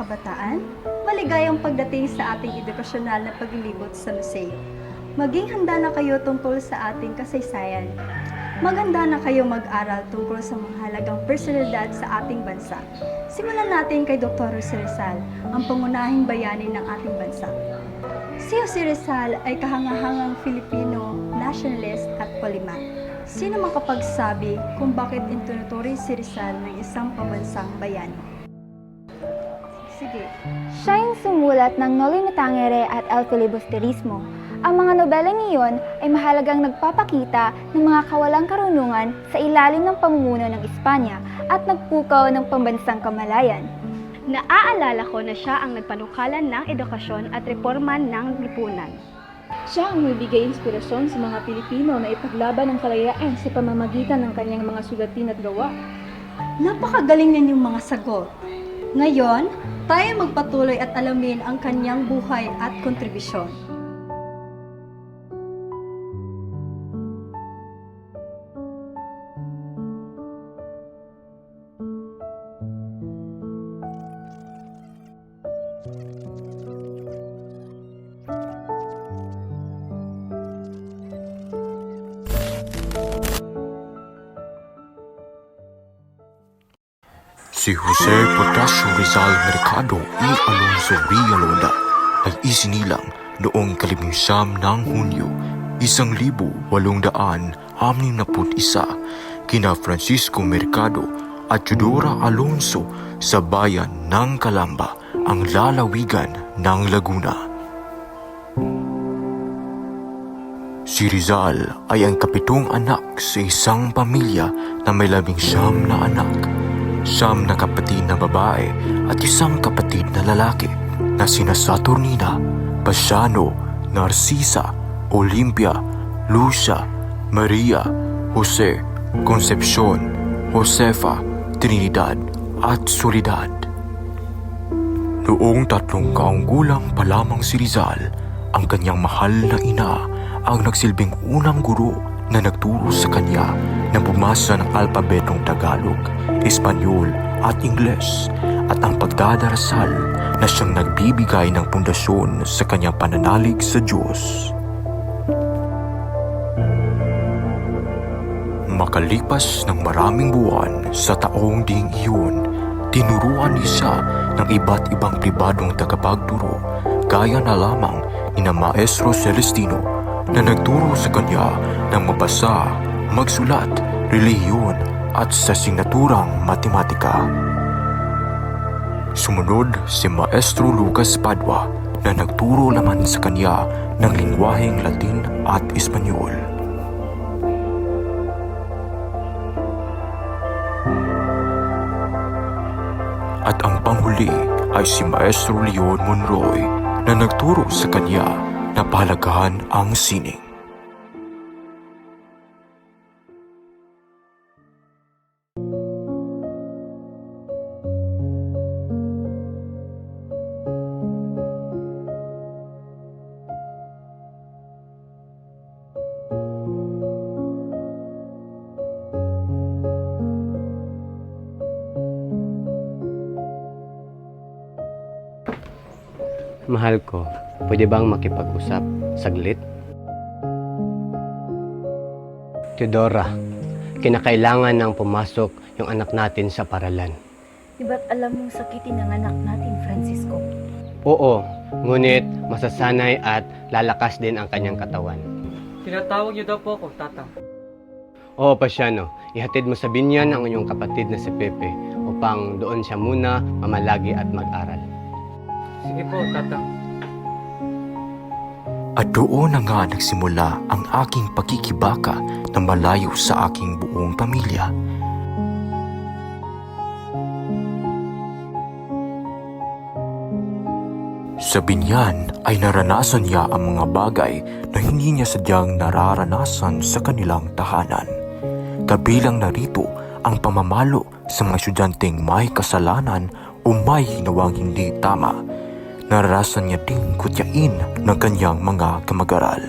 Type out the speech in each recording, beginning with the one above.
kabataan, maligayang pagdating sa ating edukasyonal na paglilibot sa museo. Maging handa na kayo tungkol sa ating kasaysayan. Maghanda na kayo mag-aral tungkol sa mga halagang personalidad sa ating bansa. Simulan natin kay Dr. Jose Rizal, ang pangunahing bayani ng ating bansa. Si Jose Rizal ay kahangahangang Filipino, nationalist at polymath. Sino makapagsabi kung bakit itinuturing si Rizal ng isang pambansang bayani? Sige. Siya yung sumulat ng Noli Me Tangere at El Filibusterismo. Ang mga nobelang iyon ay mahalagang nagpapakita ng mga kawalang karunungan sa ilalim ng pamumuno ng Espanya at nagpukaw ng pambansang kamalayan. Naaalala ko na siya ang nagpanukalan ng edukasyon at reforma ng lipunan. Siya ang nagbigay inspirasyon sa mga Pilipino na ipaglaban ang kalayaan sa pamamagitan ng kanyang mga sulatin at gawa. Napakagaling ninyong mga sagot. Ngayon, tayo magpatuloy at alamin ang kanyang buhay at kontribusyon. Si Jose Portasio Rizal Mercado y Alonso Villalonga ay isinilang noong 11 ng Hunyo, 1861 kina Francisco Mercado at Teodora Alonso sa bayan ng Calamba, ang lalawigan ng Laguna. Si Rizal ay ang kapitong anak sa isang pamilya na may 19 na anak. 9 na kapatid na babae at 1 kapatid na lalaki na sina Saturnina, Pasiano, Narcisa, Olympia, Lucia, Maria, Jose, Concepcion, Josefa, Trinidad at Soledad. Noong 3 taong gulang pa lamang si Rizal, ang kanyang mahal na ina ang nagsilbing unang guro na nagturo sa kanya na bumasa ng alpabetong Tagalog, Espanyol at Ingles at ang pagdadarasal na siyang nagbibigay ng pundasyon sa kanyang pananalig sa Diyos. Makalipas ng maraming buwan sa taong ding iyon, tinuruan niya siya ng iba't ibang pribadong tagapagturo gaya na lamang ni na Maestro Celestino na nagturo sa kanya ng mabasa, magsulat, relihiyon at sa sinaturang matematika. Sumunod si Maestro Lucas Padua na nagturo naman sa kanya ng lingwaheng Latin at Espanyol. At ang panghuli ay si Maestro Leon Monroy na nagturo sa kanya na pahalagahan ang sining. Mahal ko, pwede bang makipag-usap saglit? Teodora, kinakailangan nang pumasok yung anak natin sa paralan. Di ba't alam mong sakitin ang anak natin, Francisco? Oo, ngunit masasanay at lalakas din ang kanyang katawan. Tinatawag niyo daw po ako, Tata. Oo, Pasiano, ihatid mo sa binyan ang inyong kapatid na si Pepe upang doon siya muna mamalagi at mag-aral. Sige po, Tata. At doon na nga nagsimula ang aking pakikibaka na malayo sa aking buong pamilya. Sa binyan ay naranasan niya ang mga bagay na hindi niya sadyang nararanasan sa kanilang tahanan. Kabilang narito ang pamamalo sa mga estudyanteng may kasalanan o may ginawang hindi tama. Naranasan niya ding kutyain ng kanyang mga kamag-aral.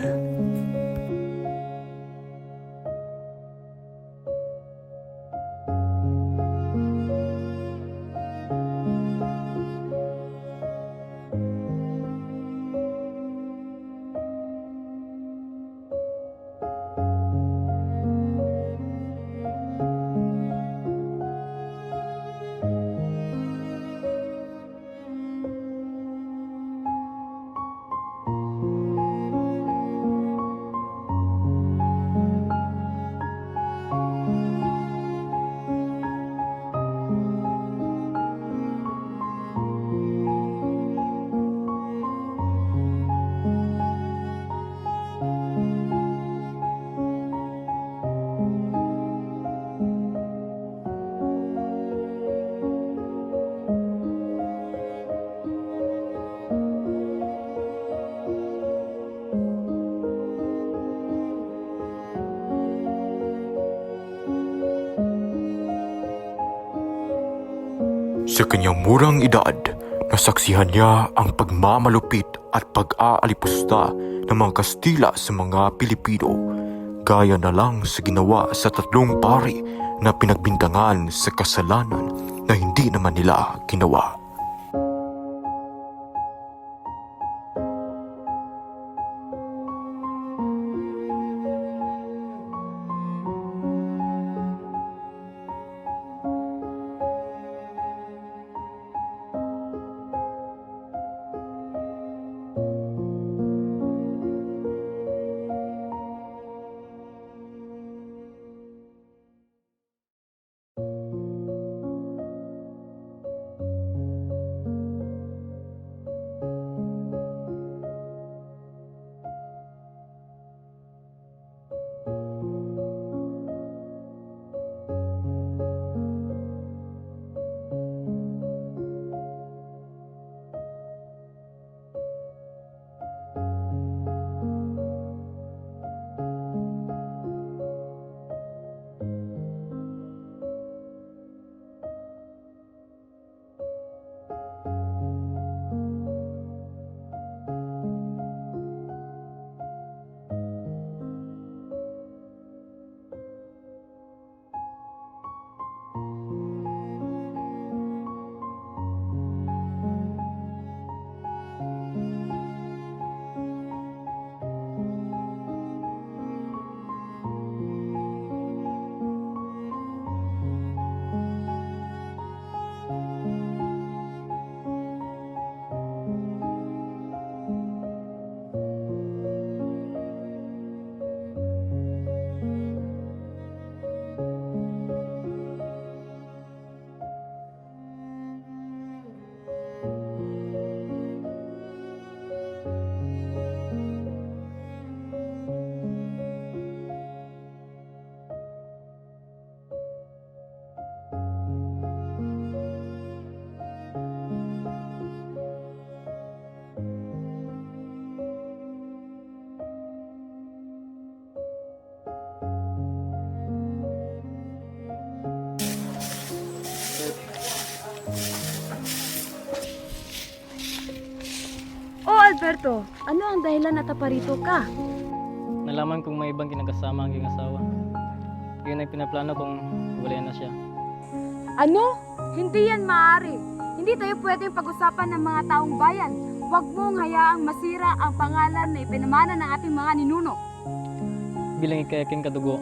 Sa kanyang murang edad, nasaksihan niya ang pagmamalupit at pag-aalipusta ng mga Kastila sa mga Pilipino, gaya na lang sa ginawa sa 3 pari na pinagbintangan sa kasalanan na hindi naman nila ginawa. Oh, Alberto, ano ang dahilan na taparito ka? Nalaman kong may ibang kinakasama ang aking asawa. Yun ay pinaplano kong walayan na siya. Ano? Hindi yan maaari. Hindi tayo pwedeng pag-usapan ng mga taong bayan. Huwag mong hayaang masira ang pangalan na ipinamana ng ating mga ninuno. Bilang ikayaking kadugo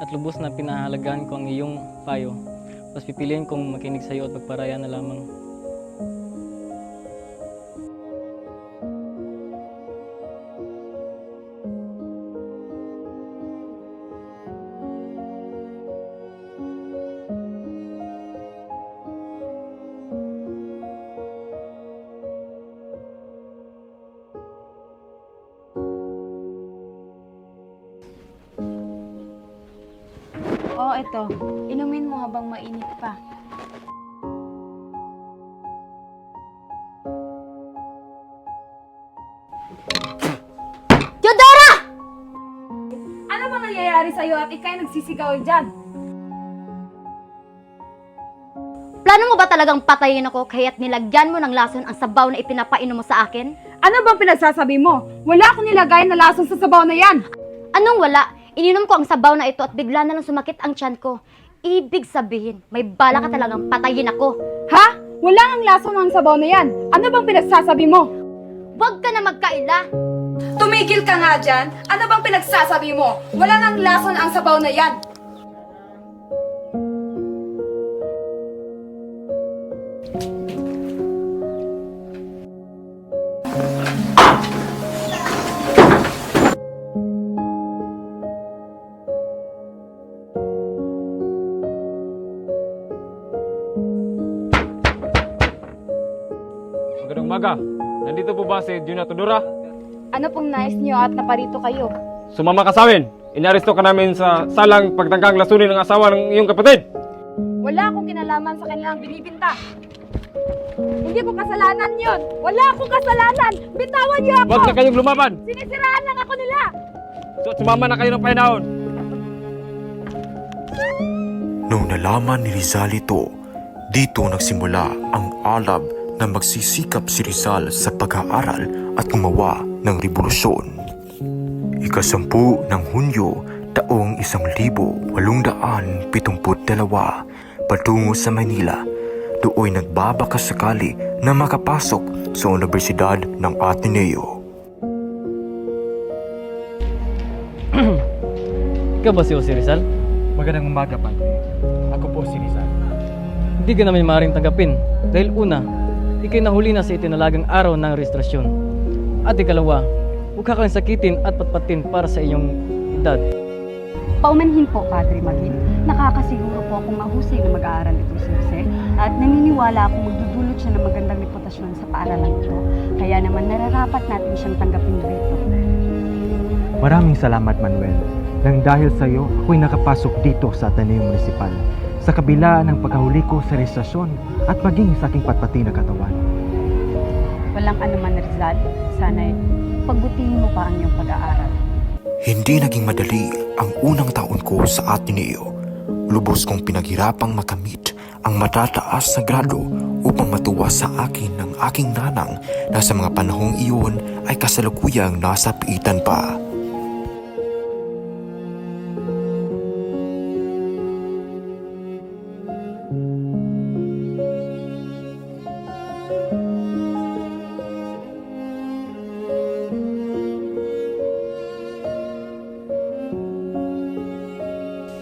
at lubos na pinahalagaan ko ang iyong payo, mas pipiliin kong makinig sa iyo at magparaya na lamang. Oo, ito. Inumin mo habang mainit pa. Teodora! Ano ba nangyayari sa'yo at ikay nagsisigaw dyan? Plano mo ba talagang patayin ako kaya't nilagyan mo ng lason ang sabaw na ipinapainom mo sa akin? Ano bang pinagsasabi mo? Wala akong nilagay na lason sa sabaw na yan. Anong wala? Ininom ko ang sabaw na ito at bigla na lang sumakit ang tiyan ko. Ibig sabihin, may bala ka talagang patayin ako. Ha? Wala ang lason ng sabaw na yan. Ano bang pinagsasabi mo? Huwag ka na magkaila. Tumigil ka nga dyan. Ano bang pinagsasabi mo? Wala nang lason ang sabaw na yan. Magandang umaga. Nandito po ba si Juna Tudora? Ano pong nais niyo at naparito kayo? Sumama ka sa amin. Inaresto ka namin sa salang pagtangkang lasunin ng asawa ng iyong kapatid. Wala akong kinalaman sa kanilang binibinta. Hindi ko kasalanan yon. Wala akong kasalanan. Bitawan niyo ako. Huwag na kayong lumaban. Sinisiraan lang ako nila. So, sumama na kayo ng pahinahon. Nung nalaman ni Rizal ito, Dito nagsimula ang alab na magsisikap si Rizal sa pag-aaral at gumawa ng revolusyon. Ika-10 ng Hunyo taong 1872 patungo sa Manila, dooy nagbabakasakali na makapasok sa Universidad ng Ateneo. Ikaw ba si Jose Rizal? Magandang umaga, Padre. Ako po si Rizal. Hindi ka namin maaaring tanggapin dahil una, ikay nahuli na sa itinalagang araw ng rehistrasyon. At ikalawa, huwag ka kang sakitin at patpatin para sa iyong edad. Paumanhin po, Padre Magin. Nakakasiguro po akong mahusay na mag-aaral ito si Jose at naniniwala akong magdudulot siya ng magandang reputasyon sa paaralan ito. Kaya naman nararapat natin siyang tanggapin dito. Maraming salamat, Manuel. Nang dahil sa iyo, ako'y nakapasok dito sa Ateneo Municipal sa kabila ng pagkahuli ko sa rehistrasyon at maging sa aking patpati na katawan. Walang anuman, Rizal. Sana'y pagbutihin mo pa ang iyong pag-aaral. Hindi naging madali ang unang taon ko sa Ateneo. Lubos kong pinaghirapang makamit ang matataas na grado upang matuwa sa akin ng aking nanang na sa mga panahong iyon ay kasalukuyang nasa piitan pa.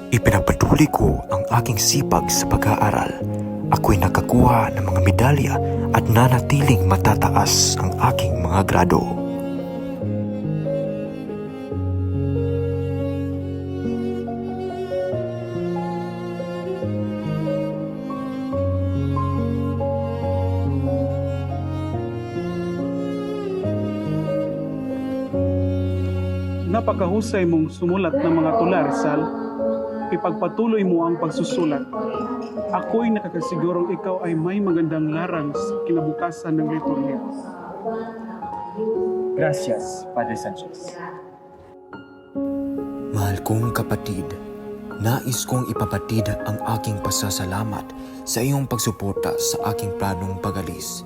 Ipinagpatuloy ko ang aking sipag sa pag-aaral. Ako'y nakakuha ng mga medalya at nanatiling matataas ang aking mga grado. Napakahusay mong sumulat ng mga tula, Rizal. Ipagpatuloy mo ang pagsusulat. Ako'y nakakasigurong ikaw ay may magandang larang sa kinabukasan ng liturhiya. Gracias, Padre Sanchez. Mahal kong kapatid, nais kong ipapatid ang aking pasasalamat sa iyong pagsuporta sa aking planong pag-alis.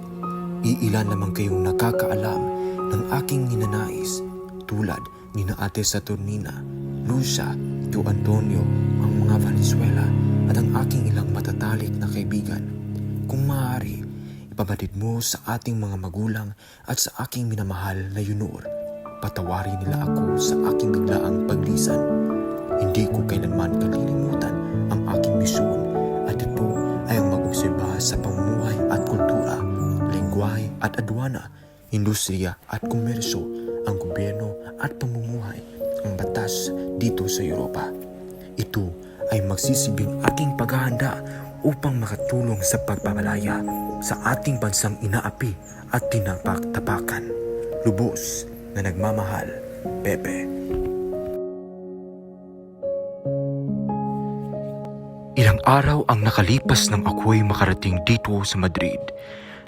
Iilan naman kayong nakakaalam ng aking ninanais tulad ni na Ate Saturnina, Lucia, Tio Antonio, ang mga Valenzuela at ang aking ilang matatalik na kaibigan. Kung maaari, ipabatid mo sa ating mga magulang at sa aking minamahal na Yunor. Patawarin nila ako sa aking biglaang paglisan. Hindi ko kailanman kalilimutan ang aking misyon at ito ay ang mag-obserba sa pamumuhay at kultura, lengguwahe at adwana, industriya at komersyo, ang gobyerno at pamumuhay, ang batas dito sa Europa. Ito ay magsisibing aking paghahanda upang makatulong sa pagpapalaya sa ating bansang inaapi at tinapaktapakan. Lubos na nagmamahal, Pepe. Ilang araw ang nakalipas nang ako'y makarating dito sa Madrid.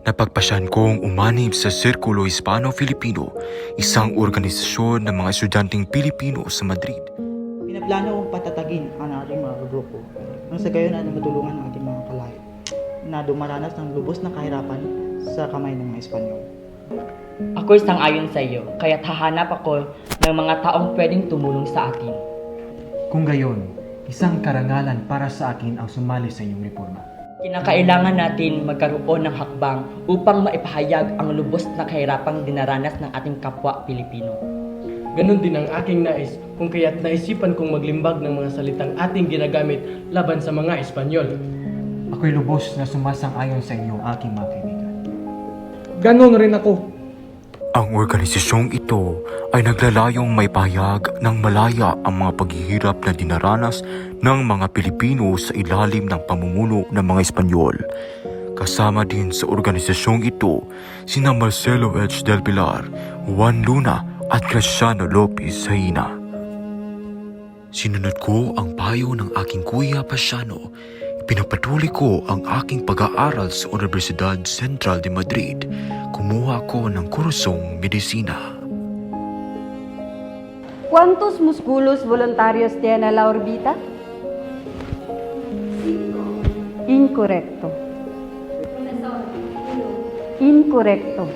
Napagpasyan kong umanib sa Sirkulo Hispano-Filipino, isang organisasyon ng mga estudyanteng Pilipino sa Madrid. Pinaplano kong patatagin ang ating mga grupo nang sa gayon ay matulungan ang ating mga kalahi na dumaranas ng lubos na kahirapan sa kamay ng mga Espanyol. Ako'y sang-ayon sa iyo, kaya't hahanap ako ng mga taong pwedeng tumulong sa atin. Kung gayon, isang karangalan para sa akin ang sumali sa iyong reforma. Kinakailangan natin magkaroon ng hakbang upang maipahayag ang lubos na kahirapang dinaranas ng ating kapwa Pilipino. Ganon din ang aking nais kung kaya't naisipan kong maglimbag ng mga salitang ating ginagamit laban sa mga Espanyol. Ako'y lubos na sumasang-ayon sa inyo, aking mga kaibigan. Ganon rin ako. Ang organisasyong ito ay naglalayong may pahayag ng malaya ang mga paghihirap na dinaranas ng mga Pilipino sa ilalim ng pamumuno ng mga Espanyol. Kasama din sa organisasyong ito sina Marcelo H. del Pilar, Juan Luna at Graciano Lopez Haina. Sinunod ko ang payo ng aking kuya Pasiano. Pinapatuloy ko ang aking pag-aaral sa Universidad Central de Madrid. Kumuha ko ng kursong medisina. ¿Cuántos músculos voluntarios tiene la órbita? Incorrecto. Incorrecto.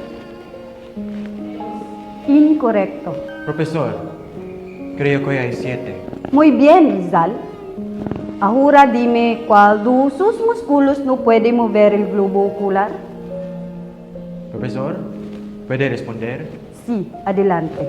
Incorrecto. Profesor, creo que hay 7. Muy bien, Rizal. Ahora dime cuál de sus músculos no puede mover el globo ocular. Profesor, ¿puede responder? Sí, adelante.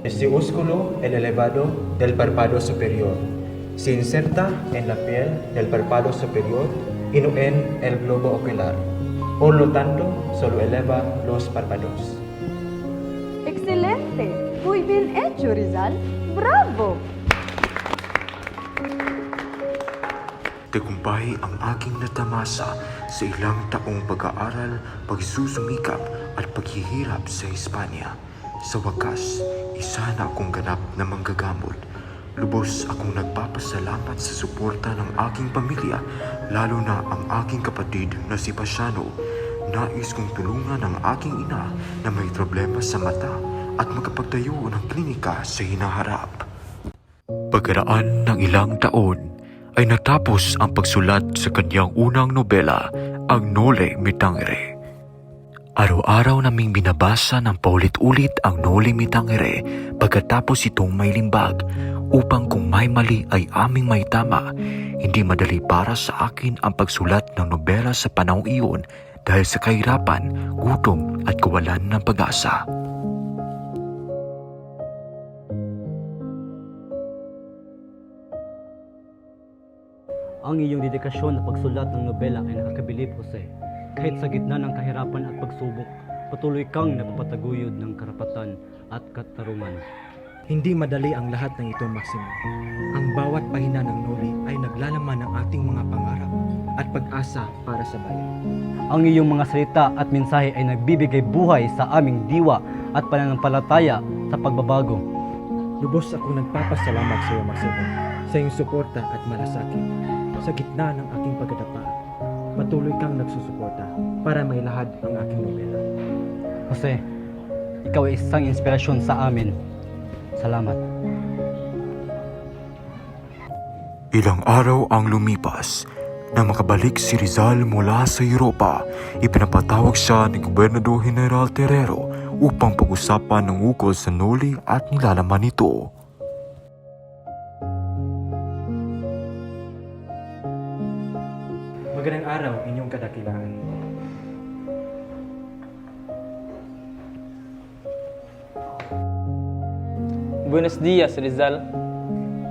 Este músculo, el elevado del párpado superior, se inserta en la piel del párpado superior y no en el globo ocular. Por lo tanto, solo eleva los párpados. Excelente. Muy bien hecho, Rizal. Bravo. Tagumpay ang aking natamasa sa ilang taong pag-aaral, pagsusumikap at paghihirap sa Espanya. Sa wakas, isa na akong ganap na manggagamot. Lubos akong nagpapasalamat sa suporta ng aking pamilya, lalo na ang aking kapatid na si Pasiano. Nais kong tulungan ang aking ina na may problema sa mata at makapagtayo ng klinika sa hinaharap. Pagkaraan ng ilang taon, ay natapos ang pagsulat sa kanyang unang nobela, ang Noli Me Tangere. Araw-araw naming binabasa ng paulit-ulit ang Noli Me Tangere pagkatapos itong may limbag upang kung may mali ay aming may tama. Hindi madali para sa akin ang pagsulat ng nobela sa panahong iyon dahil sa kahirapan, gutom at kawalan ng pag-asa. Ang iyong dedikasyon na pagsulat ng nobela ay nakakabilib, Jose. Kahit sa gitna ng kahirapan at pagsubok, patuloy kang napapataguyod ng karapatan at katarungan. Hindi madali ang lahat ng ito, Maximo. Ang bawat pahina ng Noli ay naglalaman ng ating mga pangarap at pag-asa para sa bayan. Ang iyong mga salita at mensahe ay nagbibigay buhay sa aming diwa at pananampalataya sa pagbabago. Lubos akong nagpapasalamat sa iyo, Maximo, sa iyong suporta at malasakit. Sa gitna ng aking pagkadapa, patuloy kang nagsusuporta para may lahad ang aking nobela. Jose, ikaw ay isang inspirasyon sa amin. Salamat. Ilang araw ang lumipas. Nang makabalik si Rizal mula sa Europa, ipinapatawag siya ni Gobernador General Terrero upang pag-usapan ng ukol sa Noli at nilalaman nito. Magandang araw, inyong kadakilaan. Buenos dias, Rizal.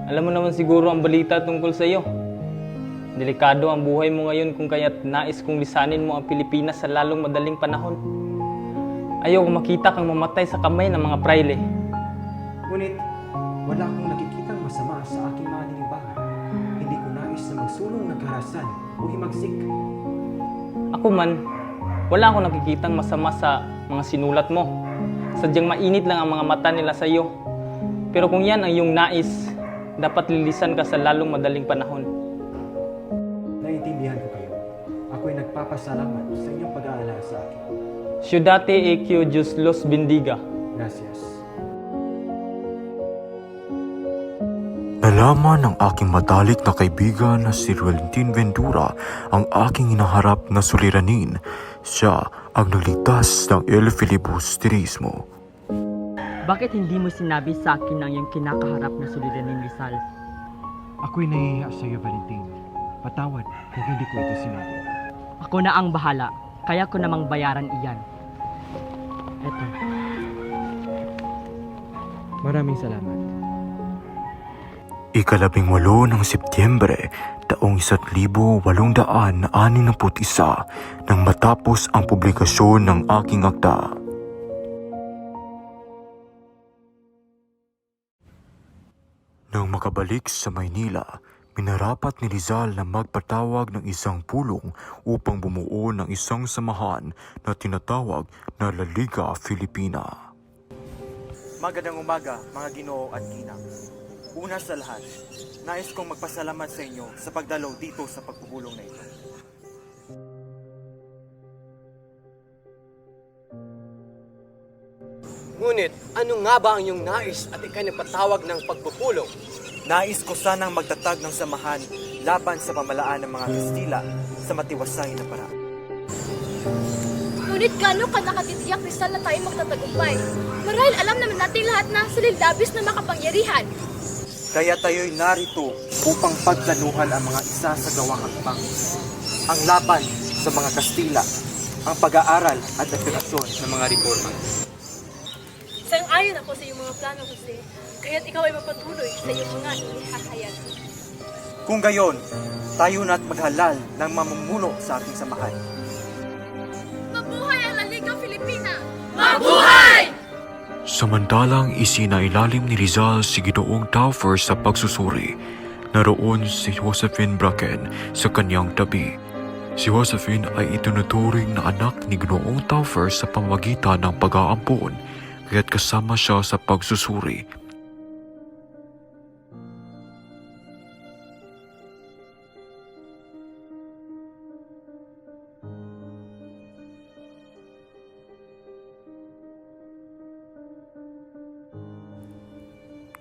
Alam mo naman siguro ang balita tungkol sa iyo. Delikado ang buhay mo ngayon kung kaya't nais kong lisanin mo ang Pilipinas sa lalong madaling panahon. Ayaw kong makita kang mamatay sa kamay ng mga praile. Ngunit, wala akong nakikitang masama sa aking mga nilibahan. Hindi ko nais na magsulong ng karahasan o himagsik. Ako man, wala akong nakikitang masama sa mga sinulat mo. Sadyang mainit lang ang mga mata nila sa iyo. Pero kung yan ang iyong nais, dapat lilisan ka sa lalong madaling panahon. Naiintindihan ko kayo. Ako'y nagpapasalamat sa inyong pag-aalala sa akin. Ciudate e que Diyos los bendiga. Gracias. Nalaman ng aking matalik na kaibigan na si Valentin Ventura ang aking hinaharap na suliranin. Siya ang nagligtas ng El Filibusterismo. Bakit hindi mo sinabi sa akin ang iyong kinakaharap na suliranin, Rizal? Ako'y nahihiya sa iyo, Valentin. Patawad kung hindi ko ito sinabi. Ako na ang bahala, kaya ko namang bayaran iyan. Eto. Maraming salamat. Ika-18 ng Setyembre, taong 1861 nang matapos ang publikasyon ng aking akda. Nang makabalik sa Maynila, Minarapat ni Rizal na magpatawag ng isang pulong upang bumuo ng isang samahan na tinatawag na La Liga Filipina. Magandang umaga, mga Ginoo at Ginang. Una sa lahat, nais kong magpasalamat sa inyo sa pagdalaw dito sa pagpupulong na ito. Ngunit, ano nga ba ang iyong nais at ikay nagpatawag ng pagpupulong? Nais ko sanang magtatag ng samahan laban sa pamalaan ng mga Kastila sa matiwasay na paraan. Ngunit gano'n ka nakatitiyak, Rizal, na tayo magtatagumpay? Marahil alam naman natin lahat na sililabis na makapangyarihan. Kaya tayo'y narito upang pagplanuhan ang mga isa sa gawang hakbang. Ang laban sa mga Kastila, ang pag-aaral at aplikasyon ng mga reforma. Sang-ayon ako sa iyong mga plano, Jose. Kaya't ikaw ay mapatuloy sa iyong mga inihahayag. Kung gayon, tayo na't maghalal ng mamumuno sa ating samahan. Mabuhay ang La Liga Filipina! Mabuhay! Samantalang isinailalim ni Rizal si Ginoong Taufer sa pagsusuri, naroon si Josephine Bracken sa kanyang tabi. Si Josephine ay itinuturing na anak ni Ginoong Taufer sa pamamagitan ng pag-aampon, kaya't kasama siya sa pagsusuri.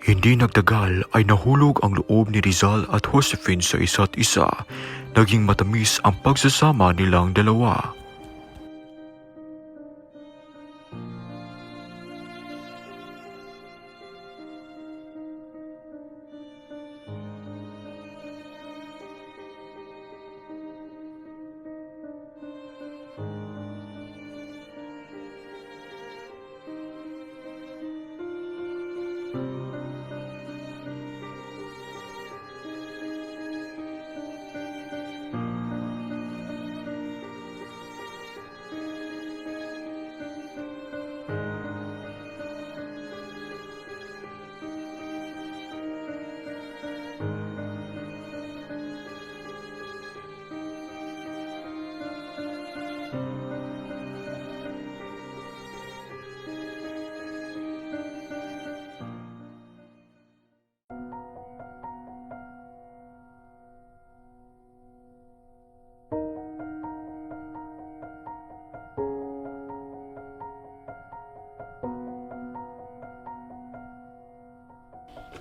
Hindi nagtagal ay nahulog ang loob ni Rizal at Josephine sa isa't isa. Naging matamis ang pagsasama nilang dalawa.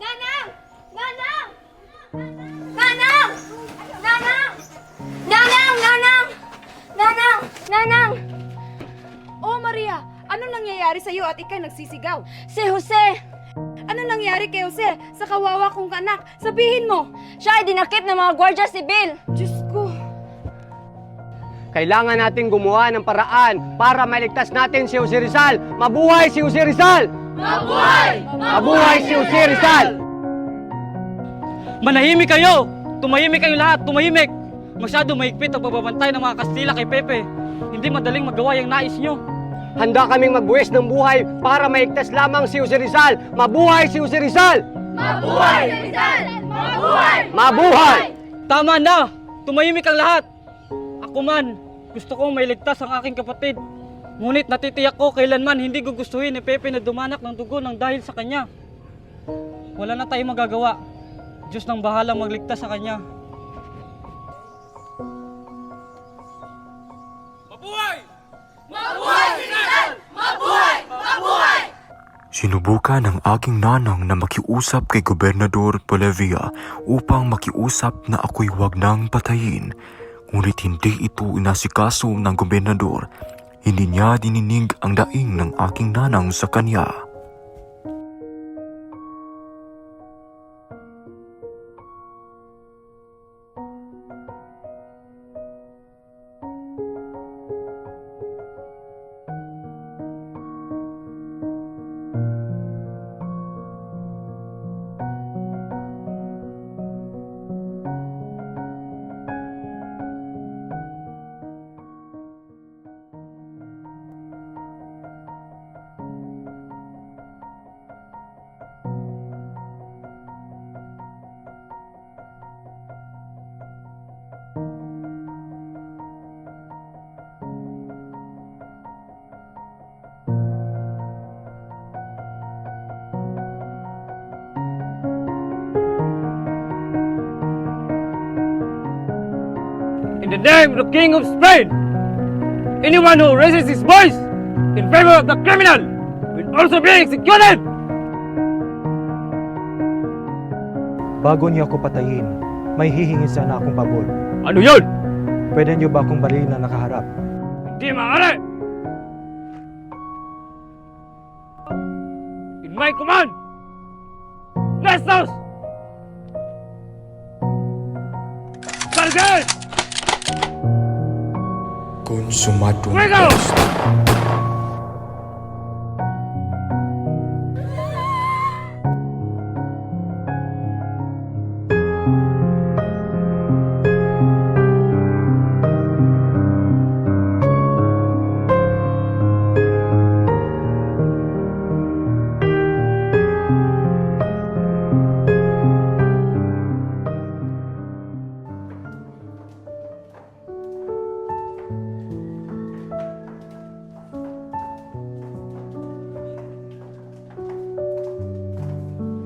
Nanang! Nanang! Nanang! Nanang! Nanang! Nanang! Nanang! Nanang! Oh, Maria! Anong nangyayari sa iyo at ikay nagsisigaw? Si Jose! Anong nangyari kay Jose sa kawawa kong anak? Sabihin mo! Siya ay dinakip ng mga Guardia Sibil! Diyos ko! Kailangan natin gumawa ng paraan para mailigtas natin si Jose Rizal. Mabuhay si Jose Rizal! Mabuhay! Mabuhay si Jose Rizal! Manahimik kayo! Tumahimik kayo lahat! Tumahimik! Masyado mahigpit ang pagbabantay ng mga Kastila kay Pepe. Hindi madaling magawa yung nais nyo. Handa kaming magbuwis ng buhay para maigtas lamang si Jose Rizal. Mabuhay si Jose Rizal! Mabuhay! Rizal! Mabuhay! Mabuhay! Tama na! Tumahimik ang lahat! Ako man, gusto kong mailigtas ang aking kapatid. Ngunit natitiyak ko kailanman hindi gugustuhin ni Pepe na dumanak ng dugo ng dahil sa kanya. Wala na tayong magagawa. Diyos nang bahalang magligtas sa kanya. Mabuhay! Mabuhay! Rizal! Mabuhay! Mabuhay! Sinubukan ng aking nanang na makiusap kay Gobernador Polevia upang makiusap na ako'y wag nang patayin. Ngunit hindi ito inasikaso ng gobernador. Hindi niya dininig ang daing ng aking nanang sa kanya. in the name of the King of Spain. Anyone who raises his voice in favor of the criminal will also be executed. Bago niyo ako patayin, may hihingi sana akong pabor. Ano yun? Pwede niyo ba akong baliin na nakaharap? Hindi maaari! In my command! Nestos! Sargent! Konsumadong Fuego!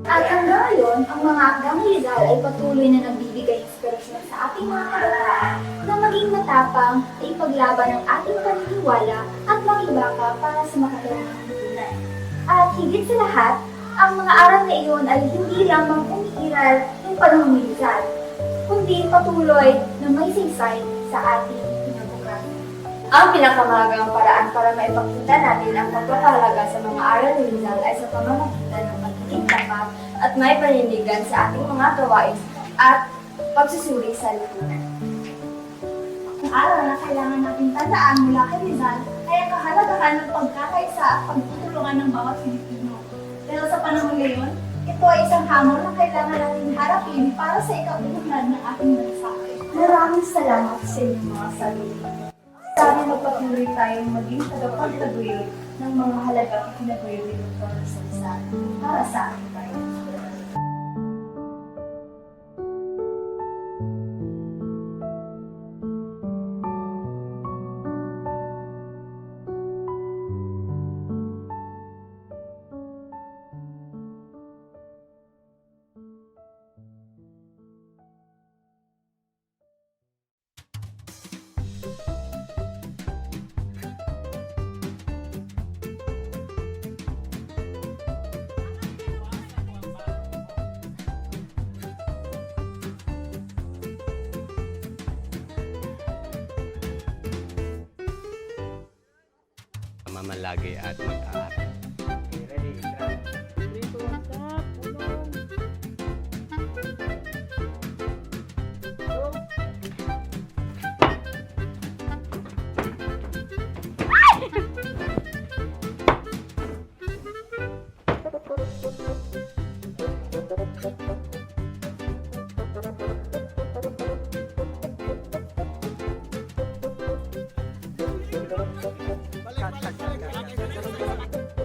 At hanggang ngayon, ang mga akdang Rizal ay patuloy na nagbibigay inspirasyon sa ating mga kabataan na maging matapang sa ipaglaban ng ating paniniwala at makibaka para sa makatawang lipunan. At higit sa lahat, ang mga aral na iyon ay hindi lamang umiiral ng panahon ni Rizal, kundi patuloy na may saysay sa ating kinabukasan. Ang pinakamahalagang paraan para maipakita natin ang pagpapahalaga sa mga aral ni Rizal ay sa pamamagitan ng pagiging tapat at may panindigan sa ating mga gawain at pagsusuri sa lipunan. Ang aral na kailangan natin tandaan mula kay Rizal ay ang kahalagahan ng pagkakaisa at pagtutulungan ng bawat Pilipino. Dahil sa panahon ngayon, ito ay isang hamon na kailangan natin harapin para sa ikaunlad ng ating bansa. Maraming salamat sa inyong mga sarili. Sana magpatuloy tayong maging tagapagtaguyod ng mga halagang pinaguyod para sa bansa para sa ating bayan. Mamalagi at mag-aaral. Balik.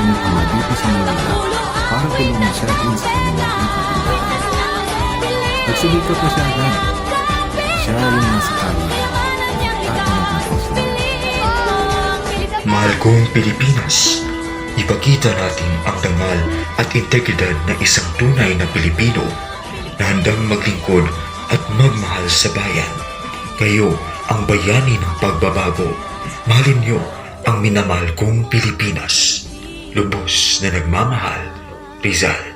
kanyang ama dito sa Manila para tulungan siya din sa kanilang ipagpindahan. Nagsulikat na siya agad. Siya yung nasa kalye at naging consular. Mahal kong Pilipinas, ipakita natin ang dangal at integridad ng isang tunay na Pilipino na handang maglingkod at magmahal sa bayan. Kayo ang bayani ng pagbabago. Mahalin niyo ang minamahal kong Pilipinas. Lubos na nagmamahal, Rizal.